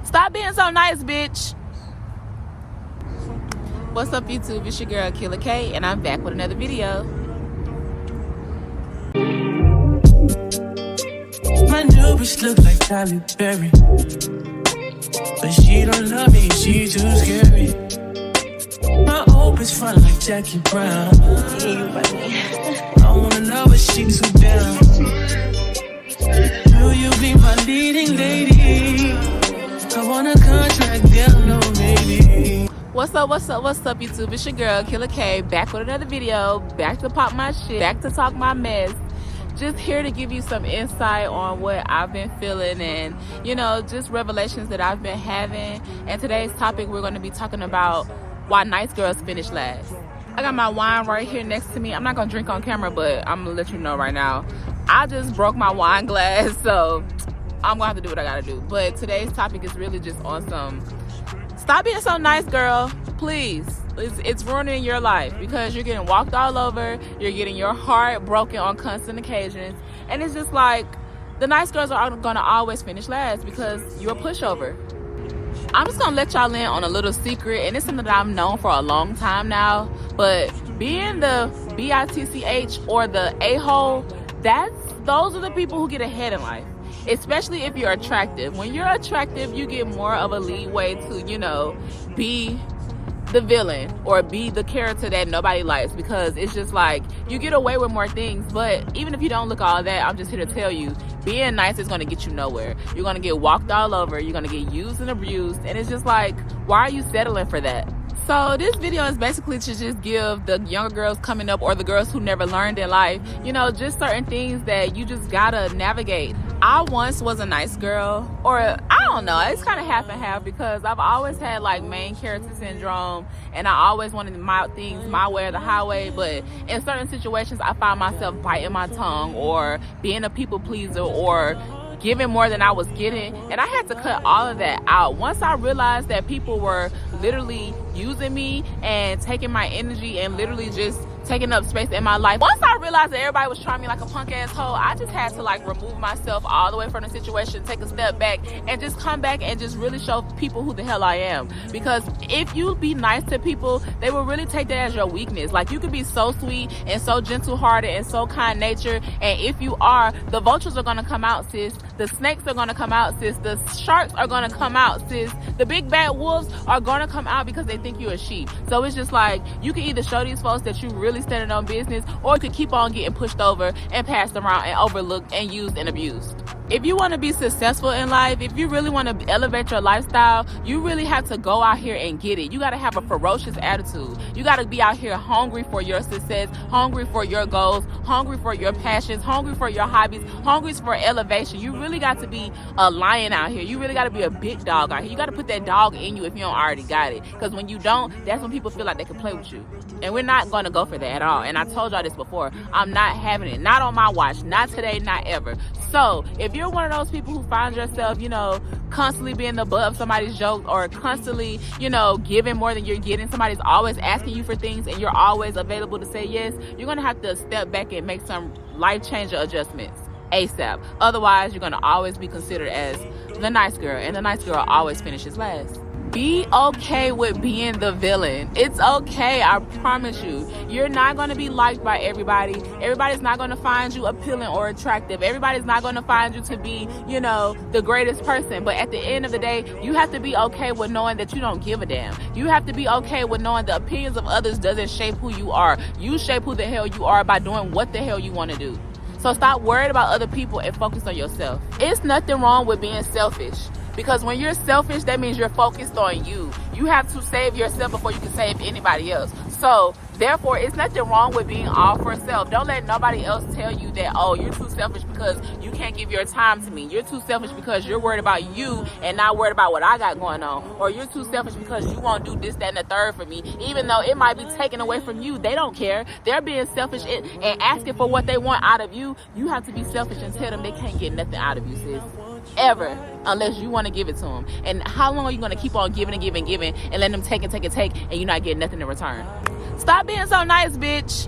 Stop being so nice, bitch. What's up, YouTube? It's your girl, Killer K, and I'm back with another video. My new bitch look like Tyler Perry, but she don't love me, she too scary. My old bitch fun like Jackie Brown. I wanna know but she too down. Will you be my leading lady? I want a contract, girl, no maybe. What's up, YouTube? It's your girl, Killer K, back with another video, back to pop my shit, back to talk my mess. Just here to give you some insight on what I've been feeling and, you know, just revelations that I've been having. And today's topic, we're going to be talking about why nice girls finish last. I got my wine right here next to me. I'm not going to drink on camera, but I'm going to let you know right now. I just broke my wine glass, so I'm going to have to do what I got to do. But today's topic is really just on some, stop being so nice, girl, please. It's ruining your life because you're getting walked all over, you're getting your heart broken on constant occasions, and it's just like the nice girls are gonna always finish last because you're a pushover. I'm just gonna let y'all in on a little secret, and it's something that I've known for a long time now, but being the bitch or the a-hole, those are the people who get ahead in life. Especially if you're attractive. When you're attractive, you get more of a leeway to, you know, be the villain or be the character that nobody likes, because it's just like you get away with more things. But even if you don't look all that, I'm just here to tell you, being nice is going to get you nowhere. You're going to get walked all over, you're going to get used and abused, and it's just like, why are you settling for that? So this video is basically to just give the younger girls coming up or the girls who never learned in life, you know, just certain things that you just gotta navigate. I once was a nice girl, or I don't know, it's kind of half and half, because I've always had like main character syndrome, and I always wanted my things my way or the highway. But in certain situations, I found myself biting my tongue or being a people pleaser or giving more than I was getting, and I had to cut all of that out. Once I realized that people were literally using me and taking my energy and literally just taking up space in my life. Once I realized that everybody was trying me like a punk asshole, I just had to like remove myself all the way from the situation, take a step back, and just come back and just really show people who the hell I am. Because if you be nice to people, they will really take that as your weakness. Like, you could be so sweet and so gentle-hearted and so kind-natured, and if you are, the vultures are gonna come out, sis. The snakes are gonna come out, sis. The sharks are gonna come out, sis. The big bad wolves are gonna come out because they think you're a sheep. So it's just like, you can either show these folks that you really standing on business, or you could keep on getting pushed over and passed around and overlooked and used and abused. If you want to be successful in life, if you really want to elevate your lifestyle, you really have to go out here and get it. You got to have a ferocious attitude. You got to be out here hungry for your success, hungry for your goals, hungry for your passions, hungry for your hobbies, hungry for elevation. You really got to be a lion out here. You really got to be a big dog out here. You got to put that dog in you if you don't already got it. Because when you don't, that's when people feel like they can play with you. And we're not going to go for that at all. And I told y'all this before. I'm not having it. Not on my watch. Not today. Not ever. So if you're one of those people who find yourself, you know, constantly being the butt of somebody's joke, or constantly, you know, giving more than you're getting, somebody's always asking you for things and you're always available to say yes, you're going to have to step back and make some life-changer adjustments ASAP. Otherwise, you're going to always be considered as the nice girl, and the nice girl always finishes last. Be okay with being the villain. It's okay, I promise you. You're not going to be liked by everybody. Everybody's not going to find you appealing or attractive. Everybody's not going to find you to be, you know, the greatest person. But at the end of the day, you have to be okay with knowing that you don't give a damn. You have to be okay with knowing the opinions of others doesn't shape who you are. You shape who the hell you are by doing what the hell you want to do. So stop worrying about other people and focus on yourself. It's nothing wrong with being selfish. Because when you're selfish, that means you're focused on you. You have to save yourself before you can save anybody else. So, therefore, it's nothing wrong with being all for self. Don't let nobody else tell you that, oh, you're too selfish because you can't give your time to me. You're too selfish because you're worried about you and not worried about what I got going on. Or you're too selfish because you won't do this, that, and the third for me. Even though it might be taken away from you, they don't care. They're being selfish and asking for what they want out of you. You have to be selfish and tell them they can't get nothing out of you, sis. Ever, unless you want to give it to them. And how long are you going to keep on giving and letting them take and you're not getting nothing in return? Stop being so nice, bitch.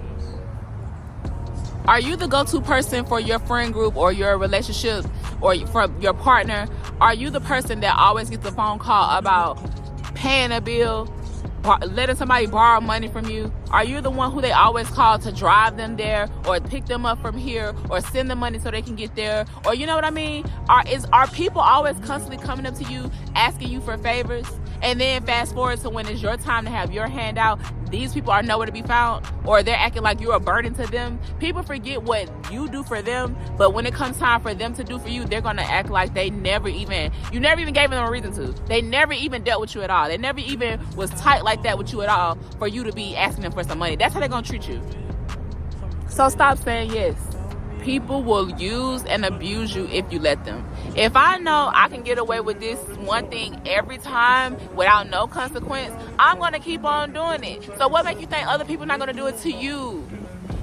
Are you the go-to person for your friend group or your relationship or from your partner? Are you the person that always gets a phone call about paying a bill, letting somebody borrow money from you? Are you the one who they always call to drive them there or pick them up from here or send them money so they can get there? Or you know what I mean? Are people always constantly coming up to you asking you for favors? And then fast forward to when it's your time to have your hand out, these people are nowhere to be found, or they're acting like you're a burden to them. People forget what you do for them, but when it comes time for them to do for you, they're gonna act like you never even gave them a reason to. They never even dealt with you at all. They never even was tight like that with you at all for you to be asking them for some money. That's how they're gonna treat you. So stop saying yes. People will use and abuse you if you let them. If I know I can get away with this one thing every time without no consequence, I'm going to keep on doing it. So what makes you think other people are not going to do it to you?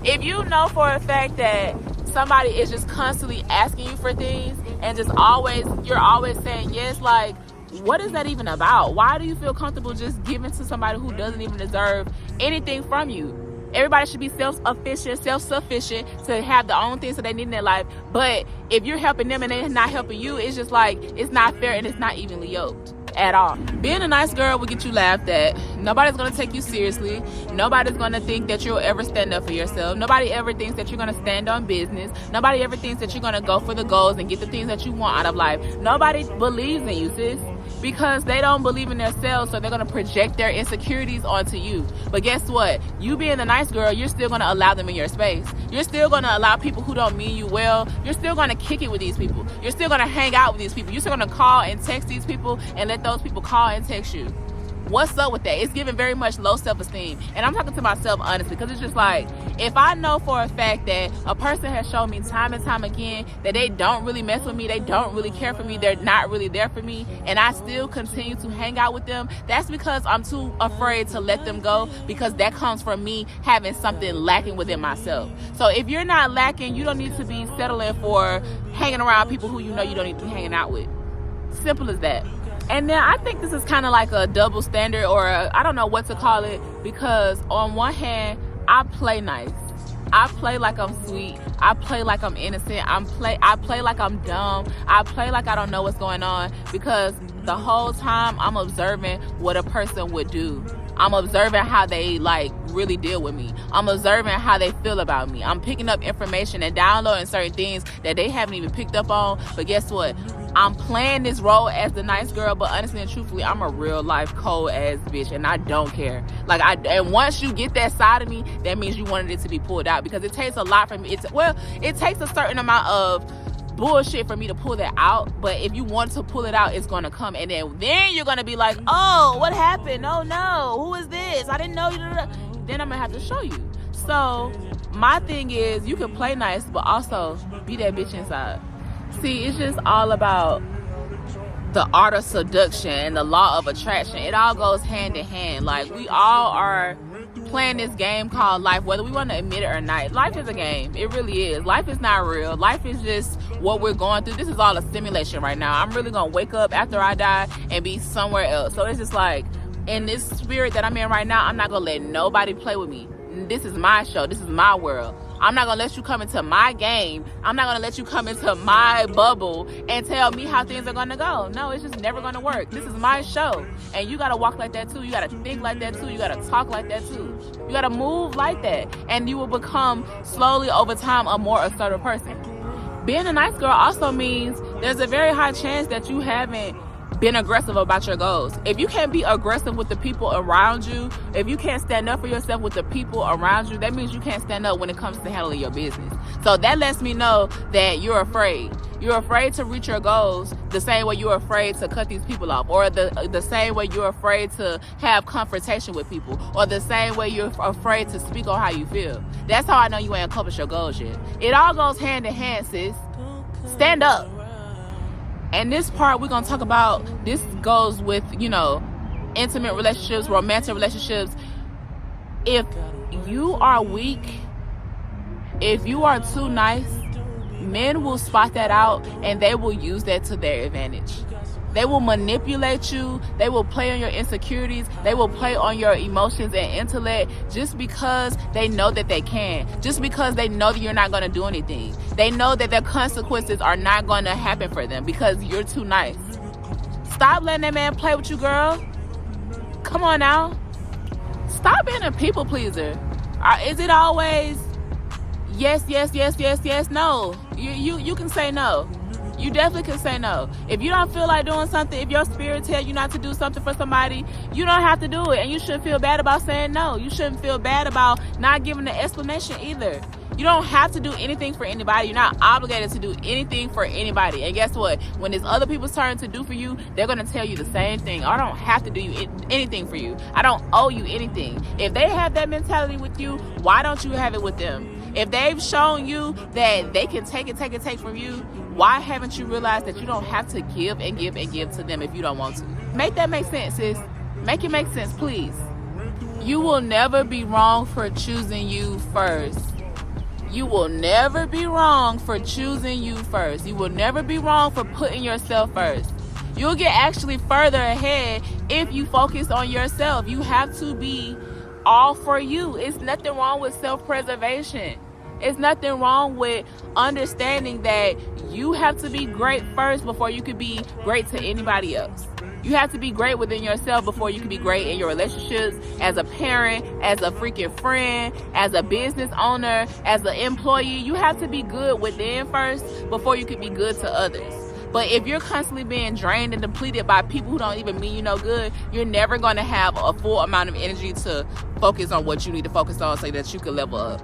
If you know for a fact that somebody is just constantly asking you for things and you're always saying yes, like, what is that even about? Why do you feel comfortable just giving to somebody who doesn't even deserve anything from you? Everybody should be self-sufficient to have the own things that they need in their life. But if you're helping them and they're not helping you, it's just like, it's not fair and it's not evenly yoked at all. Being a nice girl will get you laughed at. Nobody's going to take you seriously. Nobody's going to think that you'll ever stand up for yourself. Nobody ever thinks that you're going to stand on business. Nobody ever thinks that you're going to go for the goals and get the things that you want out of life. Nobody believes in you, sis. Because they don't believe in themselves, so they're going to project their insecurities onto you. But guess what? You being the nice girl, you're still going to allow them in your space. You're still going to allow people who don't mean you well. You're still going to kick it with these people. You're still going to hang out with these people. You're still going to call and text these people and let those people call and text you. What's up with that? It's giving very much low self-esteem. And I'm talking to myself honestly, because it's just like, if I know for a fact that a person has shown me time and time again that they don't really mess with me, they don't really care for me, they're not really there for me, and I still continue to hang out with them, that's because I'm too afraid to let them go, because that comes from me having something lacking within myself. So if you're not lacking, you don't need to be settling for hanging around people who you know you don't need to be hanging out with. Simple as that. And then I think this is kind of like a double standard, or I don't know what to call it, because on one hand, I play nice. I play like I'm sweet. I play like I'm innocent. I play like I'm dumb. I play like I don't know what's going on, because the whole time I'm observing what a person would do. I'm observing how they like really deal with me. I'm observing how they feel about me. I'm picking up information and downloading certain things that they haven't even picked up on. But guess what? I'm playing this role as the nice girl, but honestly and truthfully, I'm a real life cold ass bitch, and I don't care. And once you get that side of me, that means you wanted it to be pulled out, because it takes a lot for me. It takes a certain amount of bullshit for me to pull that out, but if you want to pull it out, it's gonna come, and then you're gonna be like, oh, what happened? Oh no, who is this? I didn't know you. Then I'm gonna have to show you. So my thing is, you can play nice, but also be that bitch inside. See, it's just all about the art of seduction and the law of attraction. It all goes hand in hand. Like, we all are playing this game called life, whether we want to admit it or not. Life is a game. It really is. Life is not real. Life is just what we're going through. This is all a simulation right now. I'm really going to wake up after I die and be somewhere else. So it's just like, in this spirit that I'm in right now, I'm not going to let nobody play with me. This is my show. This is my world. I'm not going to let you come into my game. I'm not going to let you come into my bubble and tell me how things are going to go. No, it's just never going to work. This is my show. And you got to walk like that too. You got to think like that too. You got to talk like that too. You got to move like that. And you will become, slowly over time, a more assertive person. Being a nice girl also means there's a very high chance that you haven't been aggressive about your goals. If you can't be aggressive with the people around you, if you can't stand up for yourself with the people around you, that means you can't stand up when it comes to handling your business. So that lets me know that you're afraid. You're afraid to reach your goals the same way you're afraid to cut these people off, or the same way you're afraid to have confrontation with people, or the same way you're afraid to speak on how you feel. That's how I know you ain't accomplished your goals yet. It all goes hand in hand, sis. Stand up. And this part we're going to talk about, this goes with, intimate relationships, romantic relationships. If you are weak, if you are too nice, men will spot that out and they will use that to their advantage. They will manipulate you. They will play on your insecurities. They will play on your emotions and intellect just because they know that they can. Just because they know that you're not going to do anything. They know that their consequences are not going to happen for them because you're too nice. Stop letting that man play with you, girl. Come on now. Stop being a people pleaser. Is it always yes, yes, yes, yes, yes? No. You can say no. You definitely can say no. If you don't feel like doing something, if your spirit tells you not to do something for somebody, you don't have to do it. And you shouldn't feel bad about saying no. You shouldn't feel bad about not giving an explanation either. You don't have to do anything for anybody. You're not obligated to do anything for anybody. And guess what? When it's other people's turn to do for you, they're going to tell you the same thing. I don't have to do anything for you. I don't owe you anything. If they have that mentality with you, why don't you have it with them? If they've shown you that they can take from you, why haven't you realized that you don't have to give and give and give to them if you don't want to? Make that make sense, sis. Make it make sense, please. You will never be wrong for choosing you first. You will never be wrong for choosing you first. You will never be wrong for putting yourself first. You'll get actually further ahead if you focus on yourself. You have to be all for you. It's nothing wrong with self-preservation. It's nothing wrong with understanding that you have to be great first before you can be great to anybody else. You have to be great within yourself before you can be great in your relationships, as a parent, as a freaking friend, as a business owner, as an employee. You have to be good within first before you can be good to others. But if you're constantly being drained and depleted by people who don't even mean you no good, you're never going to have a full amount of energy to focus on what you need to focus on so that you can level up.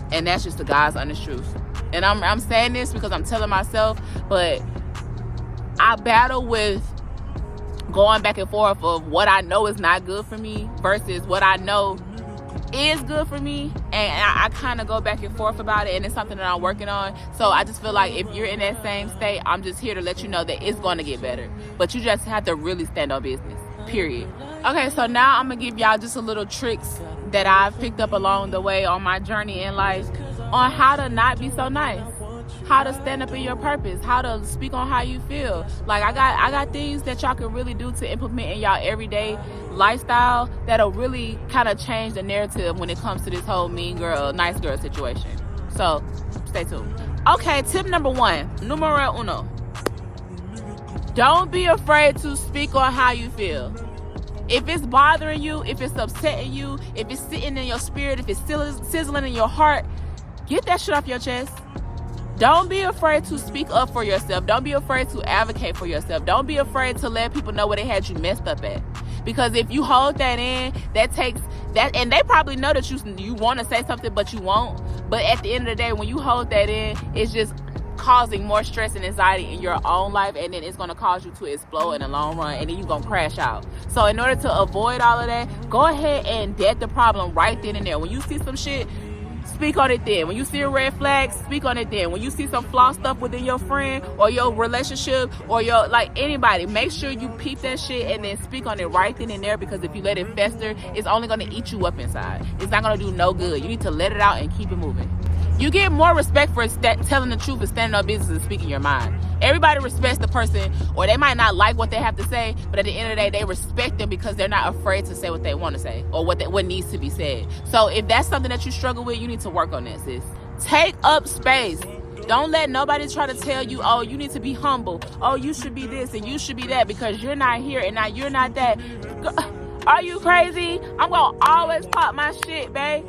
And that's just the God's honest truth. And I'm saying this because I'm telling myself, but I battle with going back and forth of what I know is not good for me versus what I know is good for me. And I kind of go back and forth about it, and it's something that I'm working on. So I just feel like if you're in that same state, I'm just here to let you know that it's going to get better. But you just have to really stand on business, period. Okay, so now I'm going to give y'all just a little tricks that I've picked up along the way on my journey in life on how to not be so nice, how to stand up in your purpose, how to speak on how you feel. Like I got things that y'all can really do to implement in y'all everyday lifestyle that'll really kind of change the narrative when it comes to this whole mean girl, nice girl situation. So stay tuned. Okay, tip number 1, numero uno. Don't be afraid to speak on how you feel. If it's bothering you, if it's upsetting you, if it's sitting in your spirit, if it's still sizzling in your heart, get that shit off your chest. Don't be afraid to speak up for yourself. Don't be afraid to advocate for yourself. Don't be afraid to let people know where they had you messed up at. Because if you hold that in, that takes that, and they probably know that you want to say something, but you won't. But at the end of the day, when you hold that in, it's just causing more stress and anxiety in your own life, and then it's going to cause you to explode in the long run, and then you're going to crash out. So in order to avoid all of that, go ahead and dead the problem right then and there. When you see some shit, speak on it then. When you see a red flag, speak on it then. When you see some flaw stuff within your friend or your relationship or your, like, anybody, make sure you peep that shit and then speak on it right then and there, because if you let it fester, it's only going to eat you up inside. It's not going to do no good. You need to let it out and keep it moving. You get more respect for telling the truth and standing on business and speaking your mind. Everybody respects the person, or they might not like what they have to say, but at the end of the day, they respect them because they're not afraid to say what they want to say or what needs to be said. So if that's something that you struggle with, you need to work on that, sis. Take up space. Don't let nobody try to tell you, oh, you need to be humble. Oh, you should be this and you should be that because you're not here and now you're not that. Are you crazy? I'm going to always pop my shit, babe.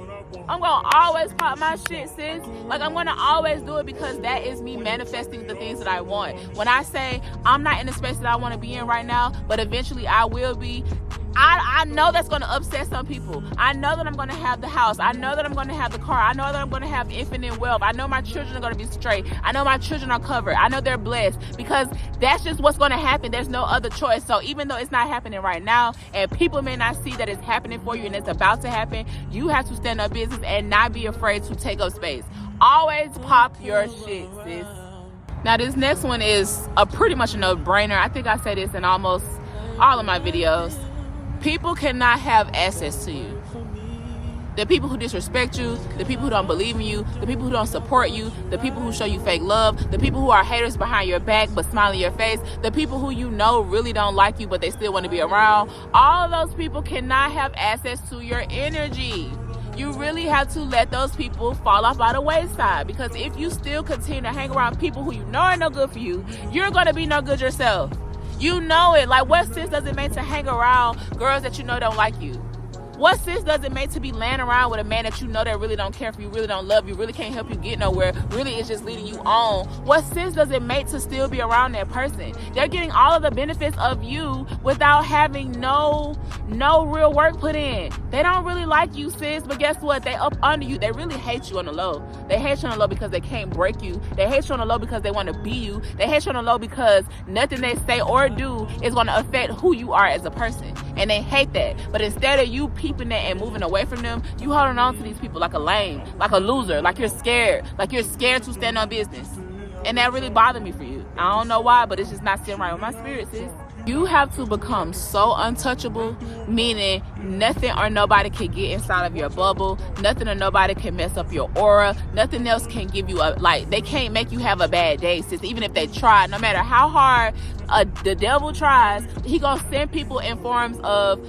I'm going to always pop my shit, sis. Like, I'm going to always do it because that is me manifesting the things that I want. When I say I'm not in the space that I want to be in right now, but eventually I will be, I know that's going to upset some people. I know that I'm going to have the house. I know that I'm going to have the car. I know that I'm going to have infinite wealth. I know my children are going to be straight. I know my children are covered. I know they're blessed because that's just what's going to happen. There's no other choice. So even though it's not happening right now and people may not see that it's happening for you and it's about to happen, you have to stand up business and not be afraid to take up space. Always pop your shit, sis. Now this next one is pretty much a no-brainer. I think I say this in almost all of my videos. People cannot have access to you. The people who disrespect you, the people who don't believe in you, the people who don't support you, the people who show you fake love, the people who are haters behind your back but smile in your face, the people who you know really don't like you but they still want to be around, all of those people cannot have access to your energy. You really have to let those people fall off by the wayside, because if you still continue to hang around people who you know are no good for you, you're going to be no good yourself. You know it. Like, what sense does it make to hang around girls that you know don't like you? What sense does it make to be laying around with a man that you know that really don't care for you, really don't love you, really can't help you get nowhere, really is just leading you on? What sense does it make to still be around that person? They're getting all of the benefits of you without having no real work put in. They don't really like you, sis, but guess what? They up under you. They really hate you on the low. They hate you on the low because they can't break you. They hate you on the low because they want to be you. They hate you on the low because nothing they say or do is going to affect who you are as a person. And they hate that. But instead of you peeping that and moving away from them, you holding on to these people like a lame, like a loser, like you're scared to stand on business. And that really bothered me for you. I don't know why, but it's just not sitting right with my spirit, sis. You have to become so untouchable, meaning nothing or nobody can get inside of your bubble. Nothing or nobody can mess up your aura. Nothing else can give you they can't make you have a bad day, sis. Even if they try, no matter how hard the devil tries, he gonna send people in forms of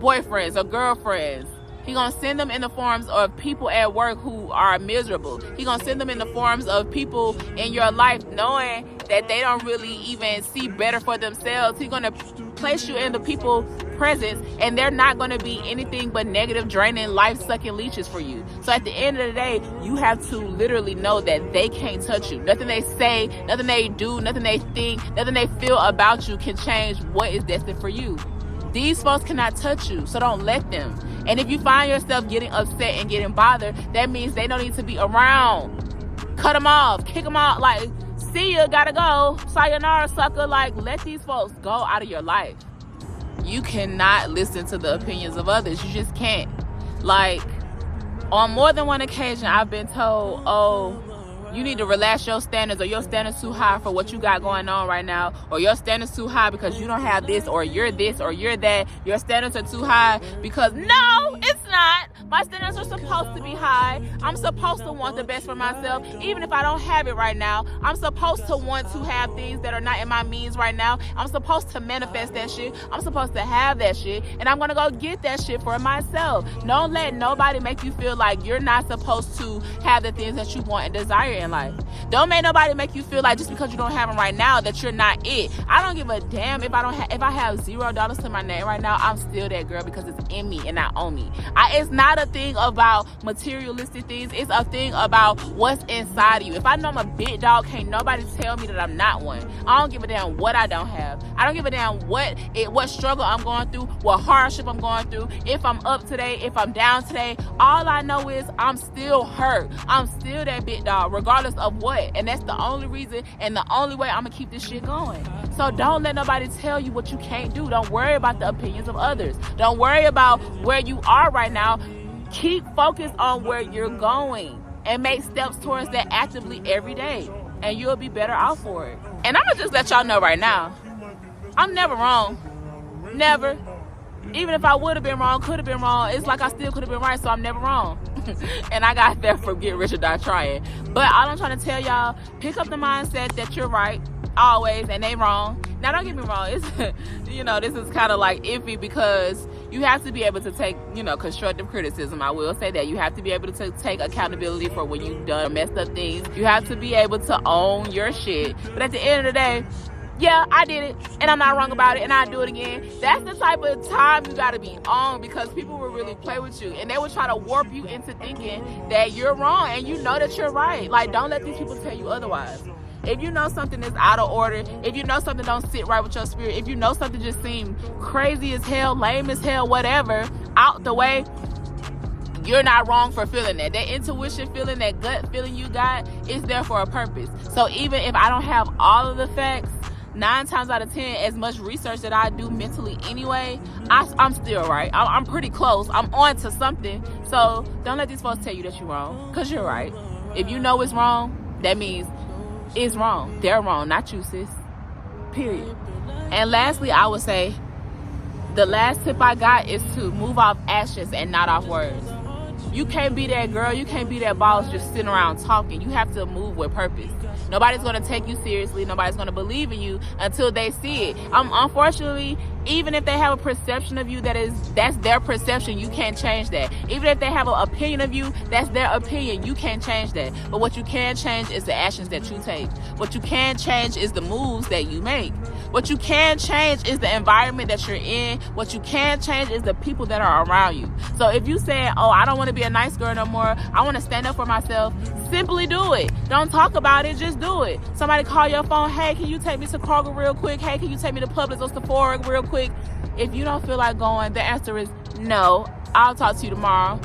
boyfriends or girlfriends. He gonna send them in the forms of people at work who are miserable. He gonna send them in the forms of people in your life knowing that they don't really even see better for themselves. He's gonna place you in the people presence, and they're not gonna be anything but negative, draining, life-sucking leeches for you. So at the end of the day, you have to literally know that they can't touch you. Nothing they say, nothing they do, nothing they think, nothing they feel about you can change what is destined for you. These folks cannot touch you, so don't let them. And if you find yourself getting upset and getting bothered, that means they don't need to be around. Cut them off, kick them out, like, see ya, gotta go, sayonara, sucker. Like, let these folks go out of your life. You cannot listen to the opinions of others. You just can't. Like, on more than one occasion, I've been told, oh, you need to relax your standards, or your standards too high for what you got going on right now, or your standards too high because you don't have this, or you're that. Your standards are too high because, no, it's not. My standards are supposed to be high. I'm supposed to want the best for myself, even if I don't have it right now. I'm supposed to want to have things that are not in my means right now. I'm supposed to manifest that shit. I'm supposed to have that shit, and I'm gonna go get that shit for myself. Don't let nobody make you feel like you're not supposed to have the things that you want and desire in life. Don't make nobody make you feel like just because you don't have them right now that you're not it. I don't give a damn if I have $0 to my name right now. I'm still that girl because it's in me and not on me. It's not a thing about materialistic things. It's a thing about what's inside of you. If I know I'm a big dog, can't nobody tell me that I'm not one. I don't give a damn what I don't have. I don't give a damn what struggle I'm going through, what hardship I'm going through, if I'm up today, if I'm down today. All I know is I'm still hurt. I'm still that big dog, regardless of what. And that's the only reason and the only way I'm gonna keep this shit going. So don't let nobody tell you what you can't do. Don't worry about the opinions of others. Don't worry about where you are right now. Keep focused on where you're going and make steps towards that actively every day, and you'll be better off for it. And I'm gonna just let y'all know right now, I'm never wrong. Never. Even if I would have been wrong, could have been wrong, it's like I still could have been right, so I'm never wrong. And I got that from Get Rich or Die Trying. But all I'm trying to tell y'all, pick up the mindset that you're right always and they wrong. Now don't get me wrong, it's this is kind of like iffy, because you have to be able to take constructive criticism. I will say that you have to be able to take accountability for when you've done messed up things. You have to be able to own your shit. But at the end of the day, yeah, I did it, and I'm not wrong about it, and I'll do it again. That's the type of time you gotta be on, because people will really play with you, and they will try to warp you into thinking that you're wrong, and you know that you're right. Like, don't let these people tell you otherwise. If you know something is out of order, if you know something don't sit right with your spirit, if you know something just seems crazy as hell, lame as hell, whatever, out the way, you're not wrong for feeling that. That intuition feeling, that gut feeling you got is there for a purpose. So even if I don't have all of the facts, 9 times out of 10, as much research that I do mentally anyway, I'm still right. I'm pretty close. I'm on to something. So don't let these folks tell you that you're wrong, because you're right. If you know it's wrong, that means it's wrong. They're wrong, not you, sis. Period. And lastly, I would say the last tip I got is to move off actions and not off words. You can't be that girl, you can't be that boss just sitting around talking. You have to move with purpose. Nobody's going to take you seriously. Nobody's going to believe in you until they see it. Unfortunately, even if they have a perception of you that's their perception, you can't change that. Even if they have an opinion of you, that's their opinion. You can't change that. But what you can change is the actions that you take. What you can change is the moves that you make. What you can change is the environment that you're in. What you can change is the people that are around you. So if you say, oh, I don't want to be a nice girl no more, I want to stand up for myself, simply do it. Don't talk about it, just do it. Somebody call your phone, hey, can you take me to Kroger real quick? Hey, can you take me to Publix or Sephora real quick? If you don't feel like going, the answer is no. I'll talk to you tomorrow.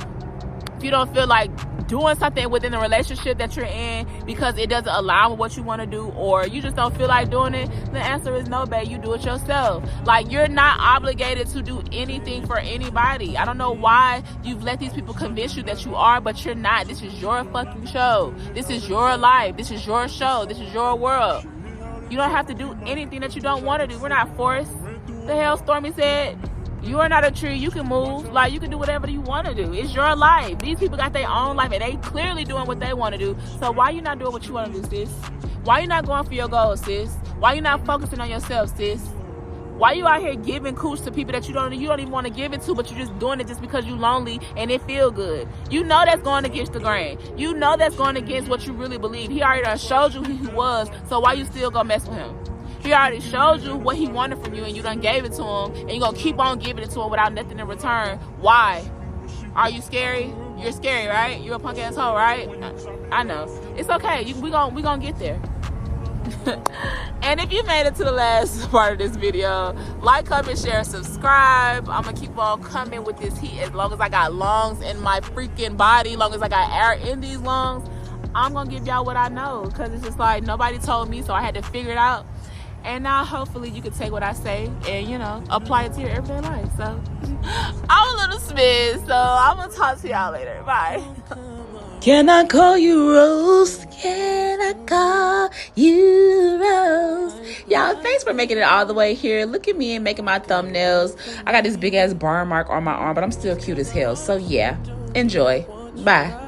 If you don't feel like doing something within the relationship that you're in because it doesn't align with what you want to do, or you just don't feel like doing it, the answer is no, babe. You do it yourself. Like, you're not obligated to do anything for anybody. I don't know why you've let these people convince you that you are, but you're not. This is your fucking show. This is your life. This is your show. This is your world. You don't have to do anything that you don't want to do. We're not forced. The hell Stormy said, you are not a tree. You can move. Like, you can do whatever you want to do. It's your life. These people got their own life, and they clearly doing what they want to do. So why you not doing what you want to do, sis? Why you not going for your goals, sis? Why you not focusing on yourself, sis? Why you out here giving cooch to people that you don't even want to give it to, but you're just doing it just because you lonely and it feel good? You know that's going against the grain. You know that's going against what you really believe. He already done showed you who he was, so why you still gonna mess with him? He already showed you what he wanted from you, and you done gave it to him, and you're gonna keep on giving it to him without nothing in return. Why? Are you scary? You're scary, right? You're a punk asshole, right? I know. It's okay. We gonna get there. And if you made it to the last part of this video, like, comment, share, subscribe. I'm gonna keep on coming with this heat as long as I got lungs in my freaking body, as long as I got air in these lungs. I'm gonna give y'all what I know, because it's just like nobody told me, so I had to figure it out. And now hopefully you can take what I say and, you know, apply it to your everyday life. So I'm a little smidge, so I'm gonna talk to y'all later. Bye. Can I call you Rose? Can I call you Rose? Y'all, thanks for making it all the way here. Look at me and making my thumbnails. I got this big ass burn mark on my arm, but I'm still cute as hell. So yeah, enjoy. Bye.